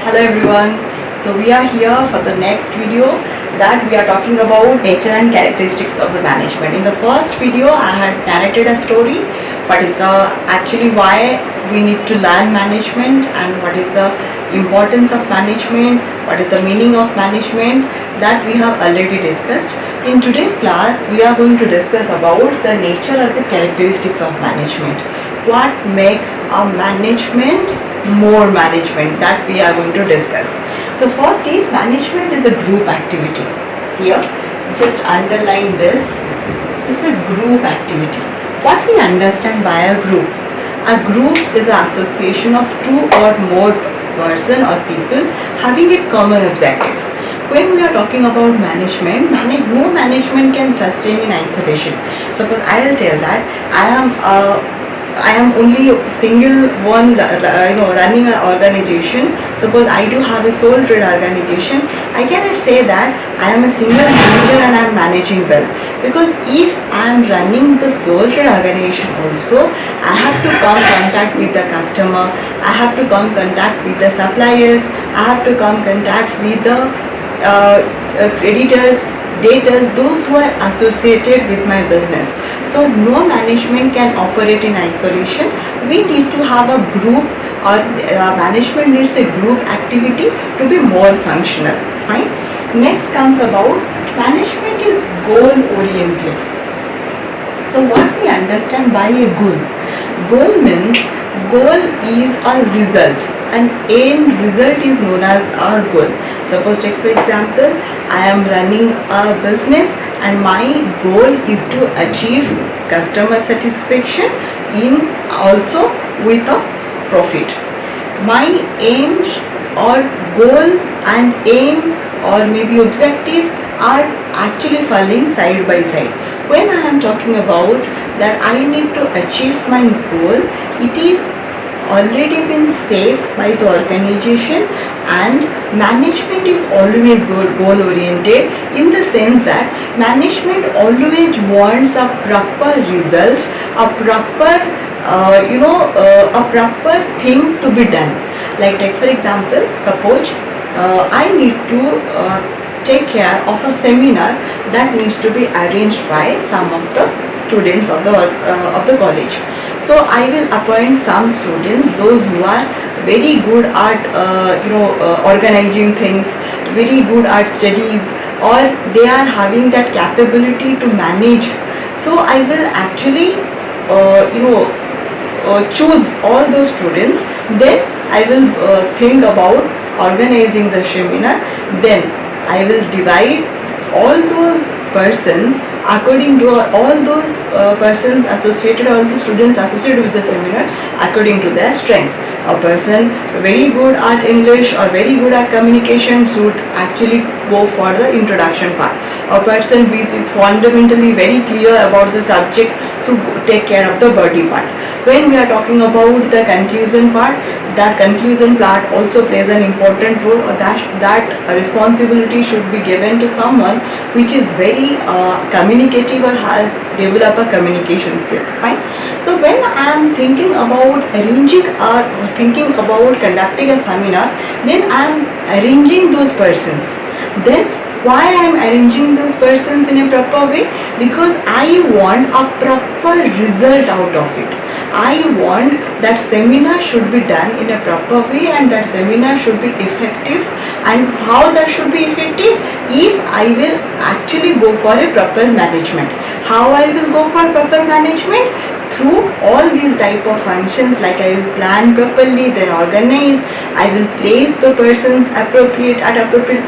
Hello everyone. So we are here for the next video that we are talking about nature and characteristics of the management. In the first video I had narrated a story, what is the actually why we need to learn management and what is the importance of management, what is the meaning of management, that we have already discussed. In today's class we are going to discuss about the nature or the characteristics of management. What makes a management more management, that we are going to discuss. So first is management is a group activity. Here just underline this. This is a group activity. What we understand by a group? A group is an association of two or more person or people having a common objective. When we are talking about management, no management can sustain in isolation. Suppose I will tell that I am only single one, running an organization. Suppose I do have a sole trade organization. I cannot say that I am a single manager and I am managing well, because if I am running the sole trade organization also, I have to come contact with the customer. I have to come contact with the suppliers. I have to come contact with the creditors, debtors, those who are associated with my business. So no management can operate in isolation. We need to have a group, or management needs a group activity to be more functional. Fine. Next comes about management is goal oriented. So what we understand by a goal? Goal means goal is a result, and end result is known as our goal. Suppose take for example, I am running a business and my goal is to achieve customer satisfaction in also with a profit. My aim or goal and aim or maybe objective are actually falling side by side. When I am talking about that I need to achieve my goal, it is already been set by the organization, and management is always goal oriented, in the sense that management always wants a proper result, a proper a proper thing to be done. Like take for example, suppose I need to take care of a seminar that needs to be arranged by some of the students of the college. So I will appoint some students, those who are very good at organizing things, very good at studies, or they are having that capability to manage. So I will actually choose all those students. Then I will think about organizing the seminar. Then I will divide all those persons according to all those persons associated, all the students associated with the seminar according to their strength. A person very good at English or very good at communication should actually go for the introduction part. A person who is fundamentally very clear about the subject should take care of the body part. When we are talking about the conclusion part, that conclusion part also plays an important role, or that responsibility should be given to someone which is very communicative or has developed a communication skill. Fine. So when I am thinking about arranging or thinking about conducting a seminar, then I am arranging those persons. Then why I am arranging those persons in a proper way? Because I want a proper result out of it. I want that seminar should be done in a proper way, and that seminar should be effective. And how that should be effective? If I will actually go for a proper management. How I will go for proper management? Through all these type of functions, like I will plan properly, then organize, I will place the persons at appropriate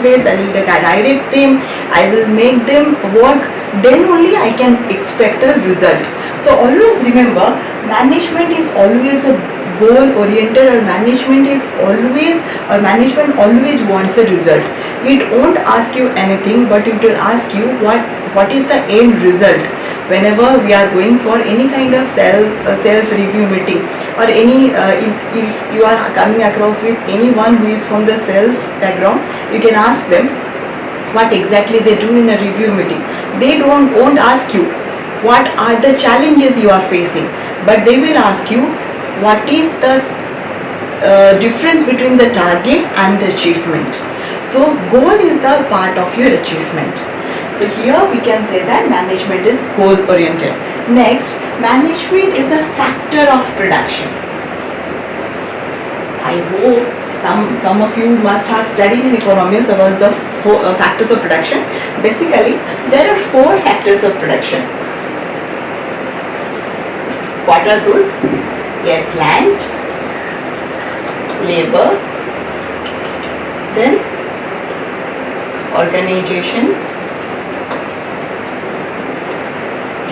place, I will direct them, I will make them work, then only I can expect a result. So always remember, management is always a goal oriented, or management always wants a result. It won't ask you anything, but it will ask you what is the end result. Whenever we are going for any kind of sales review meeting, or any if you are coming across with anyone who is from the sales background, you can ask them what exactly they do in a review meeting. They won't ask you what are the challenges you are facing, but they will ask you what is the difference between the target and the achievement. So goal is the part of your achievement. So here we can say that management is goal oriented. Next, management is a factor of production. I hope some of you must have studied in economics about the factors of production. Basically, there are 4 factors of production. What are those? Yes, land, labor, then organization,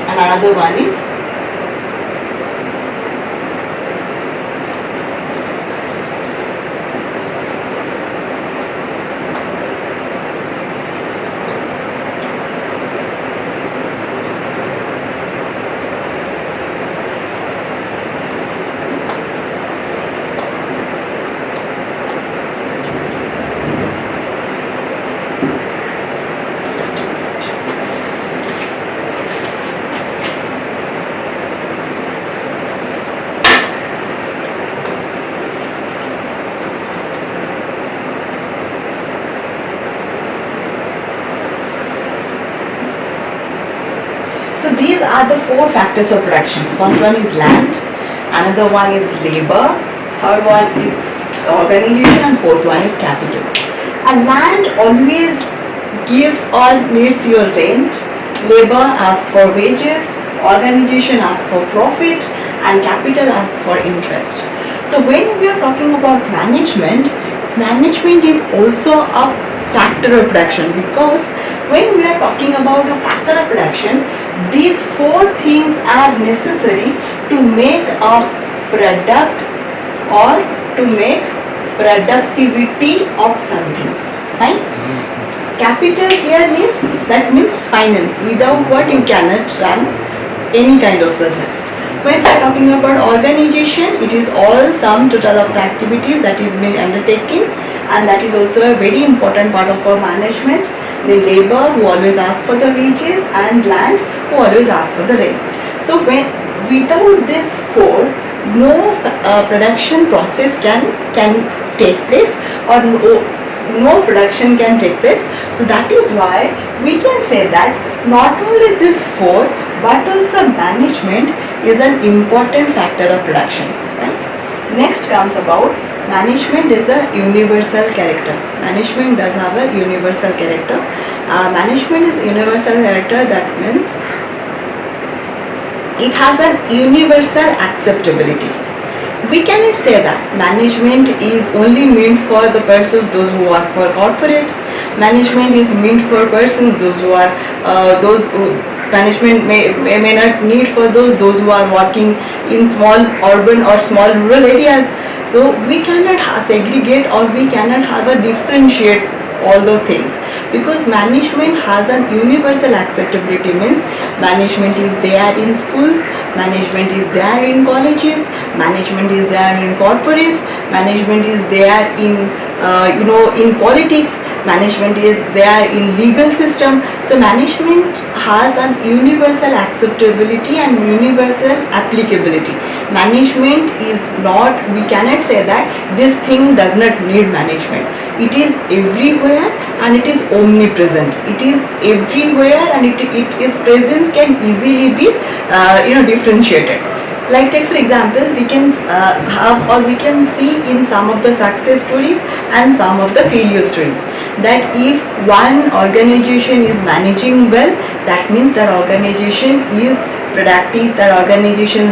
and another one is these are the 4 factors of production. First one is land, another one is labor, third one is organization, and fourth one is capital. And land always gives or needs your rent, labor asks for wages, organization asks for profit, and capital asks for interest. So when we are talking about management, management is also a factor of production, because when we are talking about a factor of production, these 4 things are necessary to make a product or to make productivity of something. Fine? Capital here means finance. Without what you cannot run any kind of business. When we are talking about organization, it is all sum total of the activities that is being undertaken, and that is also a very important part of our management. The labor who always ask for the wages, and land who always ask for the rent. So without this 4, no production process can take place, or no production can take place. So that is why we can say that not only this 4 but also management is an important factor of production. Right? Next comes about management is a universal character. Management does have a universal character. Management is universal character, that means it has an universal acceptability. We cannot say that management is only meant for the persons those who work for corporate. Management is meant for persons those who are management may not need for those who are working in small urban or small rural areas. So we cannot segregate, or we cannot have a differentiate all the things, because management has an universal acceptability. Means management is there in schools, management is there in colleges, management is there in corporates, management is there in in politics, management is there in legal system. So management has an universal acceptability and universal applicability. Management is not, we cannot say that this thing does not need management. It is everywhere and it is omnipresent. It is everywhere, and its presence can easily be differentiated. Like take for example, we can have, or we can see in some of the success stories and some of the failure stories, that if one organization is managing well, that means that organization is productive, that organization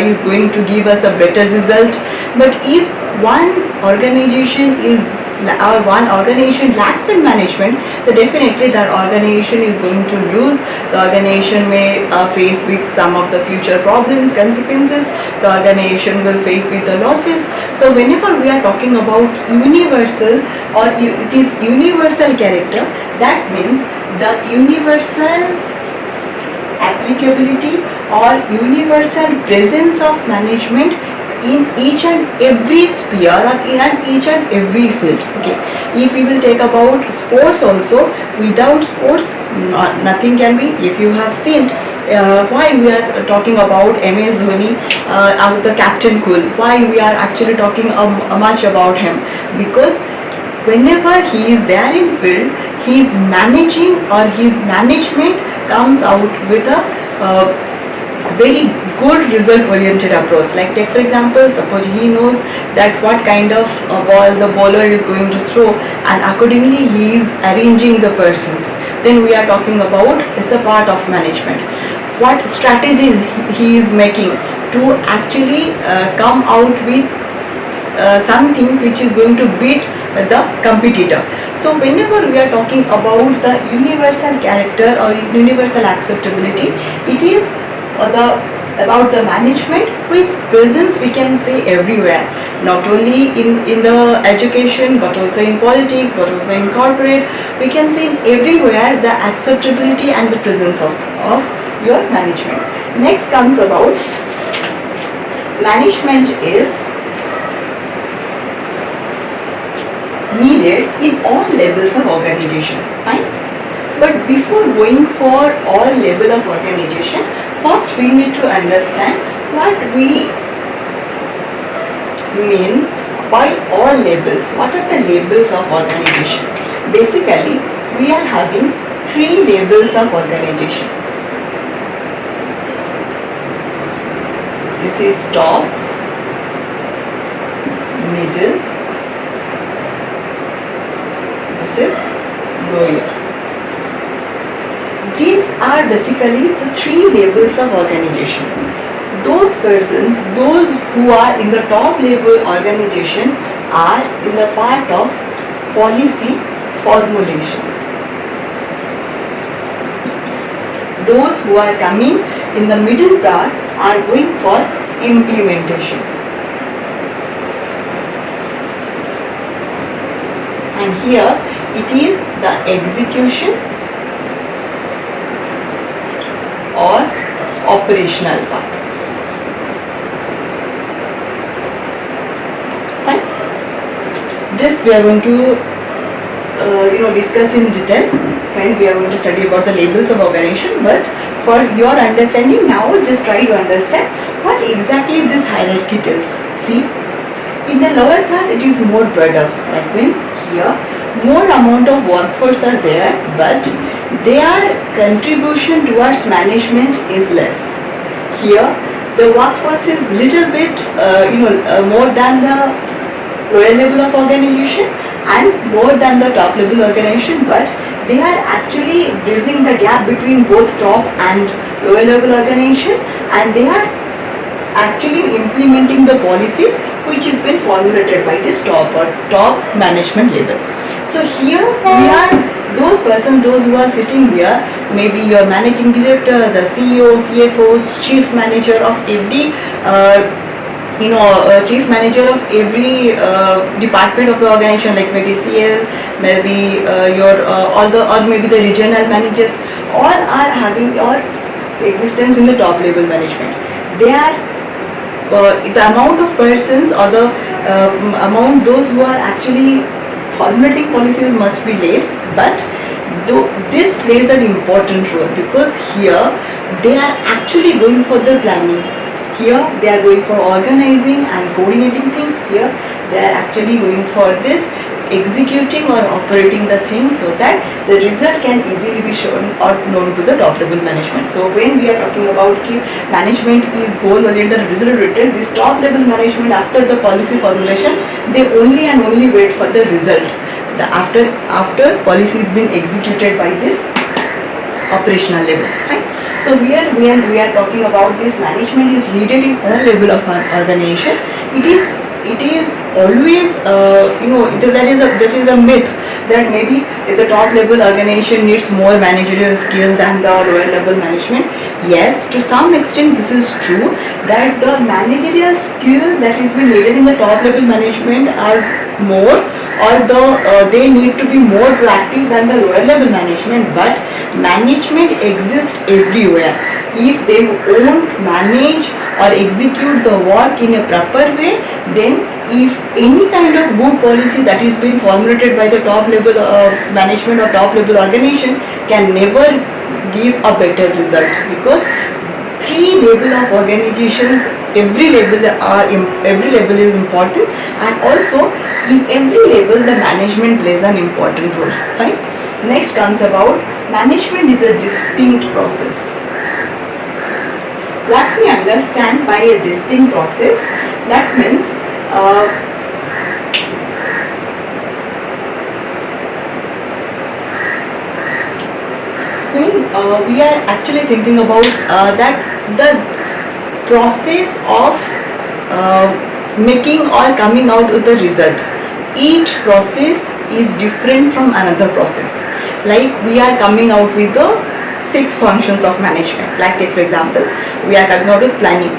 is going to give us a better result. But if one organization lacks in management, then definitely that organization is going to lose. The organization may face with some of the future problems, consequences. The organization will face with the losses. So whenever we are talking about universal, or it is universal character, that means the universal applicability or universal presence of management in each and every sphere, or in each and every field. Okay, if we will take about sports also, without sports nothing can be. If you have seen why we are talking about MS Dhoni, the captain cool, why we are actually talking much about him, because whenever he is there in field, his managing or his management comes out with a very good result oriented approach. Like take for example, suppose he knows that what kind of ball the bowler is going to throw, and accordingly he is arranging the persons, then we are talking about is a part of management. What strategy he is making to actually come out with something which is going to beat the competitor. So whenever we are talking about the universal character or universal acceptability, it is about the management whose presence we can say everywhere, not only in the education but also in politics, but also in corporate. We can see everywhere the acceptability and the presence of your management. Next comes about management is needed in all levels of organization. Fine. But before going for all level of organization, first we need to understand what we mean by all labels. What are the labels of organization? Basically, we are having 3 labels of organization. This is top, middle, this is lower. These are basically the 3 levels of organization. Those persons, those who are in the top level organization are in the part of policy formulation. Those who are coming in the middle part are going for implementation. And here it is the execution or operational part. Fine. This we are going to discuss in detail when we are going to study about the labels of organization. But for your understanding now, just try to understand what exactly this hierarchy tells. See, in the lower class it is more broader. That means here more amount of workforce are there, but their contribution towards management is less. Here the workforce is little bit more than the lower level of organization and more than the top level organization, but they are actually bridging the gap between both top and lower level organization, and they are actually implementing the policies which has been formulated by this top management level. So here we are those persons, those who are sitting here, maybe your managing director, the CEO, CFOs, chief manager of every chief manager of every department of the organization, like maybe CL, maybe or maybe the regional managers, all are having your existence in the top level management. They are the amount of persons or the amount those who are actually formulating policies must be less, but this plays an important role, because here they are actually going for the planning. Here they are going for organizing and coordinating things. Here they are actually going for this executing or operating the things so that the result can easily be shown or known to the top level management. So when we are talking about management is goal oriented, result oriented, this top level management after the policy formulation, they only and only wait for the result. After policy is being executed by this operational level. Right? So here we are talking about this management is needed in all level of organization. It is always that is a myth that maybe the top level organization needs more managerial skill than the lower level management. Yes, to some extent this is true, that the managerial skill that is being needed in the top level management are more, or they need to be more proactive than the lower level management, but management exists everywhere. If they won't manage or execute the work in a proper way, then if any kind of good policy that is being formulated by the top level management or top level organization can never give a better result, because three level of organizations, every level is important, and also in every level the management plays an important role. Fine. Next comes about management is a distinct process. What we understand by a distinct process, that means when we are actually thinking about that the process of making or coming out with the result, each process is different from another process. Like we are coming out with the 6 functions of management. Like take for example, we are coming out with planning.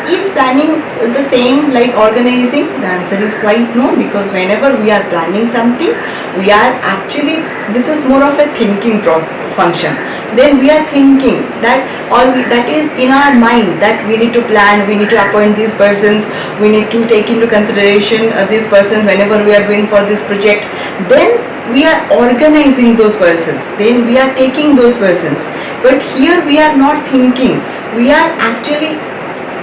Is planning the same like organizing? The answer is quite no, because whenever we are planning something, we are actually, this is more of a thinking function. Then we are thinking that, that is in our mind, that we need to plan, we need to appoint these persons, we need to take into consideration this person whenever we are doing for this project. Then we are organizing those persons, then we are taking those persons. But here we are not thinking, we are actually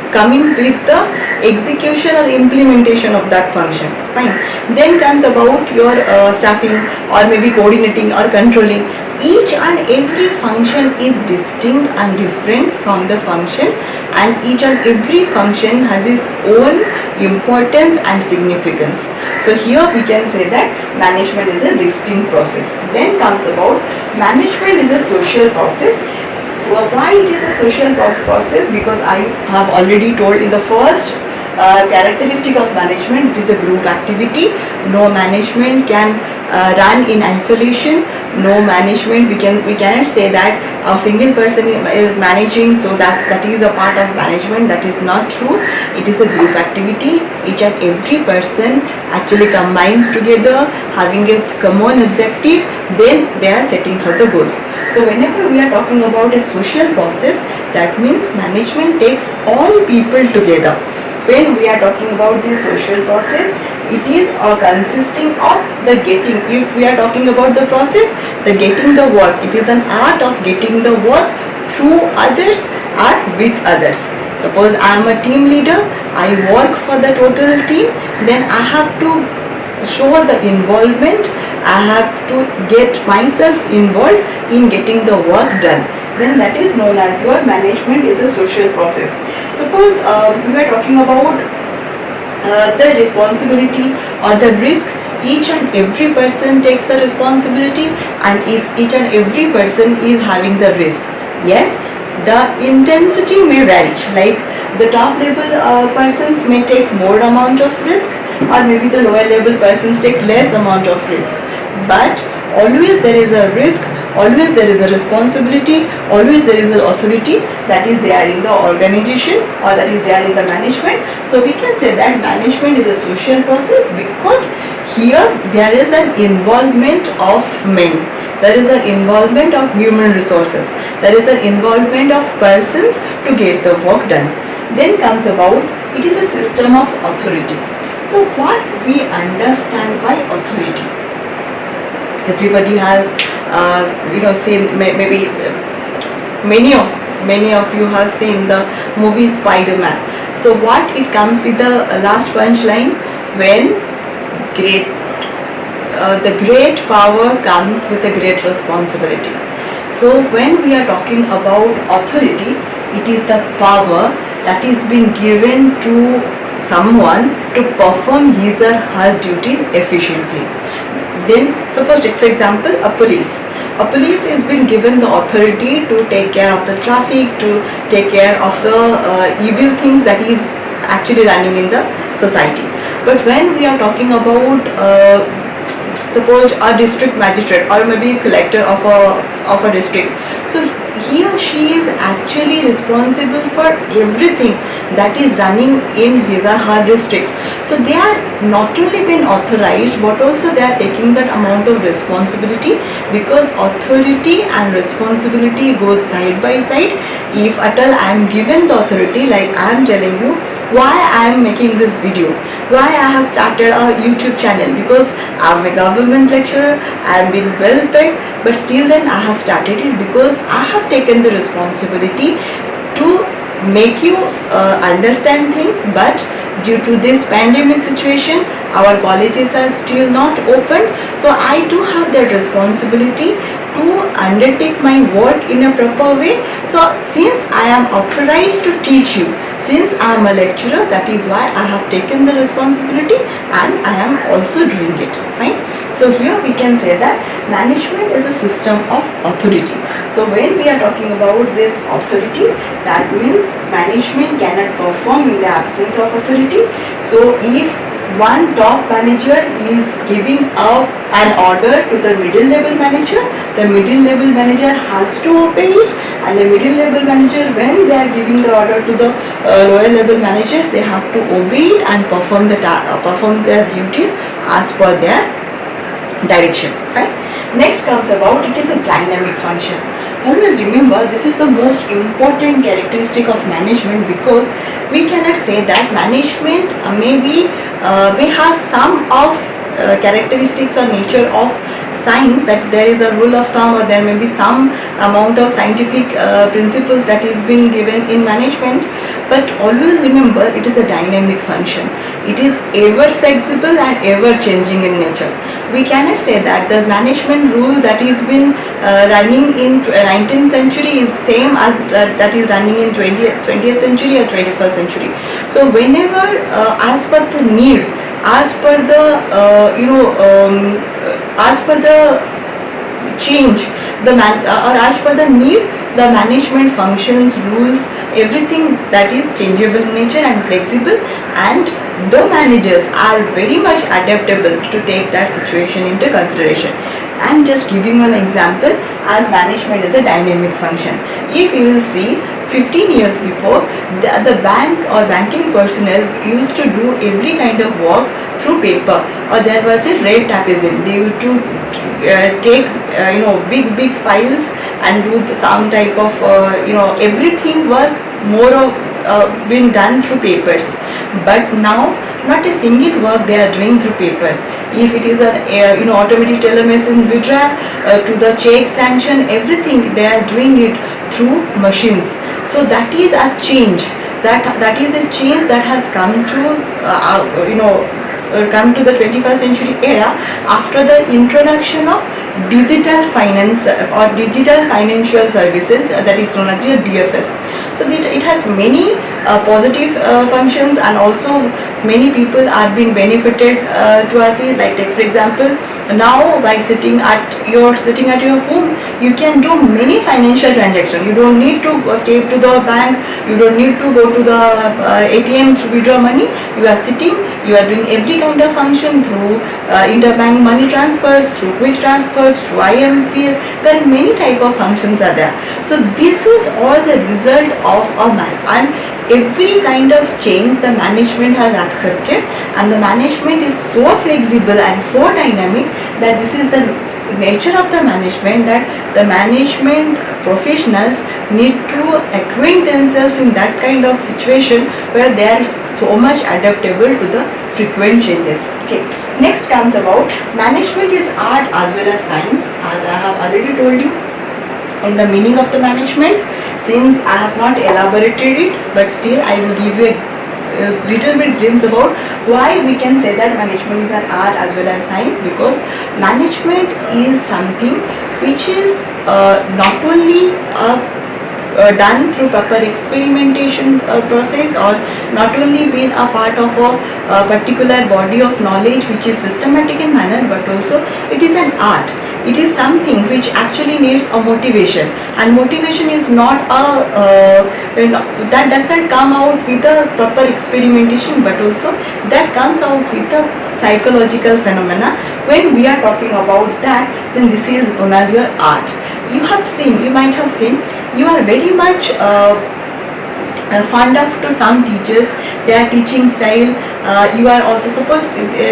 coming with the execution or implementation of that function. Fine. Then comes about your staffing, or maybe coordinating or controlling. Each and every function is distinct and different from the function, and each and every function has its own importance and significance. So here we can say that management is a distinct process. Then comes about management is a social process. Why it is a social process? Because I have already told in the first characteristic of management, it is a group activity. No management can run in isolation. No management, we cannot say that a single person is managing, so that is a part of management. That is not true. It is a group activity. Each and every person actually combines together, having a common objective, then they are setting for the goals. So whenever we are talking about a social process, that means management takes all people together. When we are talking about the social process, it is consisting of the getting. If we are talking about the process, the getting the work, it is an art of getting the work through others or with others. Suppose I am a team leader, I work for the total team, then I have to show the involvement, I have to get myself involved in getting the work done. Then that is known as your management is a social process. Suppose we were talking about the responsibility or the risk. Each and every person takes the responsibility, and each and every person is having the risk. Yes, the intensity may vary. Like the top level persons may take more amount of risk, or maybe the lower level persons take less amount of risk. But always there is a risk, always there is a responsibility, always there is an authority that is there in the organization, or that is there in the management. So we can say that management is a social process, because here there is an involvement of men, there is an involvement of human resources, there is an involvement of persons to get the work done. Then comes about, it is a system of authority. So what we understand by authority? Everybody has seen, maybe many of you have seen the movie Spider-Man. So what it comes with the last punchline, when the great power comes with a great responsibility. So when we are talking about authority, it is the power that is being given to someone to perform his or her duty efficiently. Then suppose take for example a police. A police is being given the authority to take care of the traffic, to take care of the evil things that is actually running in the society. But when we are talking about suppose a district magistrate, or maybe collector of a district, so he or she is actually responsible for everything that is running in his or her district. So they are not only been authorized, but also they are taking that amount of responsibility, because authority and responsibility goes side by side. If at all I am given the authority, like I am telling you, why I am making this video, why I have started a YouTube channel, because I'm a government lecturer, I have been well paid, but still then I have started it because I have taken the responsibility to make you understand things. But due to this pandemic situation, our colleges are still not open, so I do have that responsibility to undertake my work in a proper way. So since I am authorized to teach you, since I am a lecturer, that is why I have taken the responsibility and I am also doing it. Fine. So here we can say that management is a system of authority. So when we are talking about this authority, that means management cannot perform in the absence of authority. So if one top manager is giving out an order to the middle level manager, the middle level manager has to obey it, and the middle level manager, when they are giving the order to the lower level manager, they have to obey it and perform their duties as per their direction. Right? Next comes about, it is a dynamic function. Always remember, this is the most important characteristic of management, because we cannot say that management may have some of characteristics or nature of science, that there is a rule of thumb, or there may be some amount of scientific principles that is being given in management. But always remember, it is a dynamic function. It is ever flexible and ever changing in nature. We cannot say that the management rule that is been running in 19th century is same as that is running in 20th century or 21st century. So whenever as per the need, as per the as per the change, or as per the need, the management functions, rules, everything that is changeable in nature and flexible, and the managers are very much adaptable to take that situation into consideration. I am just giving an example, as management is a dynamic function. If you will see, 15 years before, the bank or banking personnel used to do every kind of work through paper, or there was a red tapism. They used to take big files and do some type of everything was more of been done through papers. But now not a single work they are doing through papers. If it is an automatic telemedicine withdrawal to the check sanction, everything they are doing it through machines. So that is a change. That is a change that has come to come to the 21st century era after the introduction of digital finance or digital financial services, that is known as your DFS. So it has many positive functions, and also many people are being benefited to us. Like take for example, now by sitting at your home, you can do many financial transactions. You don't need to stay to the bank, you don't need to go to the ATMs to withdraw money. You are sitting, you are doing every kind of function through interbank money transfers, through quick transfers, through IMPS. There are many type of functions are there. So this is all the result of a man, and every kind of change the management has accepted, and the management is so flexible and so dynamic that this is the nature of the management, that the management professionals need to acquaint themselves in that kind of situation where they are so much adaptable to the frequent changes. Okay. Next comes about, management is art as well as science, as I have already told you in the meaning of the management. Since I have not elaborated it, but still I will give you a little bit glimpse about why we can say that management is an art as well as science. Because management is something which is not only done through proper experimentation process, or not only being a part of a particular body of knowledge which is systematic in manner, but also it is an art. It is something which actually needs a motivation, and motivation is not that does not come out with a proper experimentation, but also that comes out with a psychological phenomena. When we are talking about that, then this is known as your art. You might have seen, you are very much fond of to some teachers, their teaching style. You are also supposed,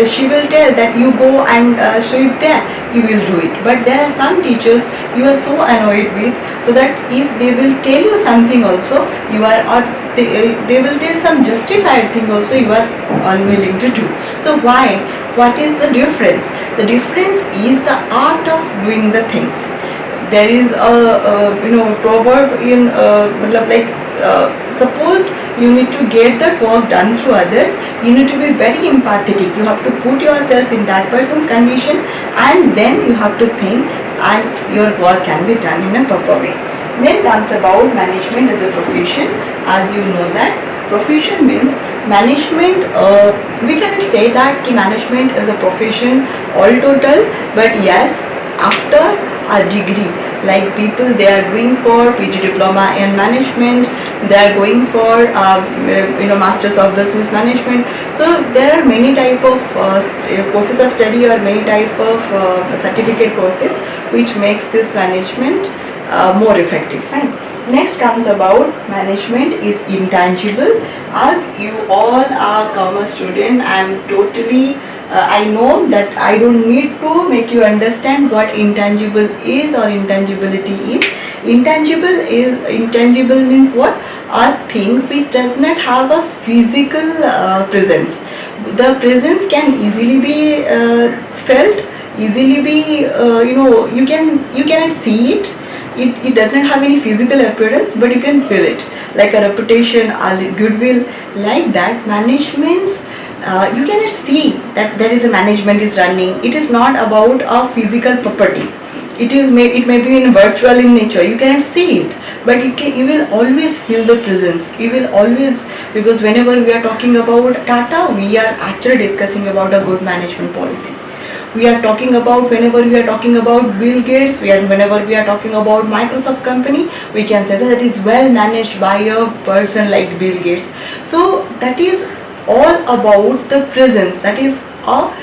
she will tell that you go and show it there, you will do it. But there are some teachers you are so annoyed with, so that if they will tell you something also, you are, or they will tell some justified thing also, you are unwilling to do. So why? What is the difference? The difference is the art of doing the things. There is a proverb in suppose you need to get that work done through others, you need to be very empathetic. You have to put yourself in that person's condition, and then you have to think, and your work can be done in a proper way. Then comes about management as a profession. As you know that profession means management. We cannot say that management is a profession all total, but yes, after a degree, like people, they are doing for PG diploma in management, they are going for masters of business management. So there are many type of courses of study, or many type of certificate courses which makes this management more effective. Fine. Next comes about management is intangible. As you all are commerce student, I am totally I know that I don't need to make you understand what intangible is or intangibility is. Intangible means what? A thing which does not have a physical presence. The presence can easily be felt, easily be you cannot see it. It does not have any physical appearance, but you can feel it, like a reputation or goodwill. Like that, managements, you cannot see that there is a management is running. It is not about a physical property. It may be in virtual in nature. You cannot see it, but you will always feel the presence. You will always, because whenever we are talking about Tata, we are actually discussing about a good management policy. We are talking about, whenever we are talking about Bill Gates, whenever we are talking about Microsoft company, we can say that it is well managed by a person like Bill Gates. So that is all about the presence. That is a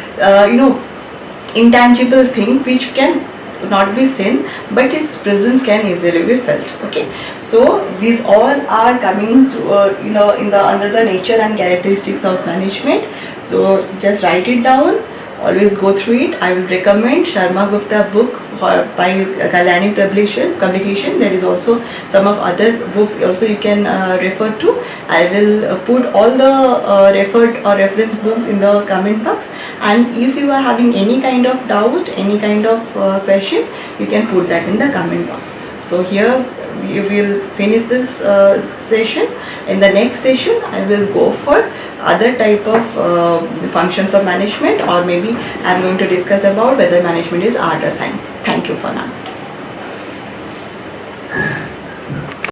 intangible thing which can not be seen, but its presence can easily be felt. Okay, so these all are coming to in the under the nature and characteristics of management. So just write it down, always go through it. I will recommend Sharma Gupta book by Kalyani publication. There is also some of other books also you can refer to. I will put all the referred or reference books in the comment box, and if you are having any kind of doubt, any kind of question, you can put that in the comment box. So here we will finish this session. In the next session, I will go for other type of functions of management, or maybe I am going to discuss about whether management is art or science. Thank you for now.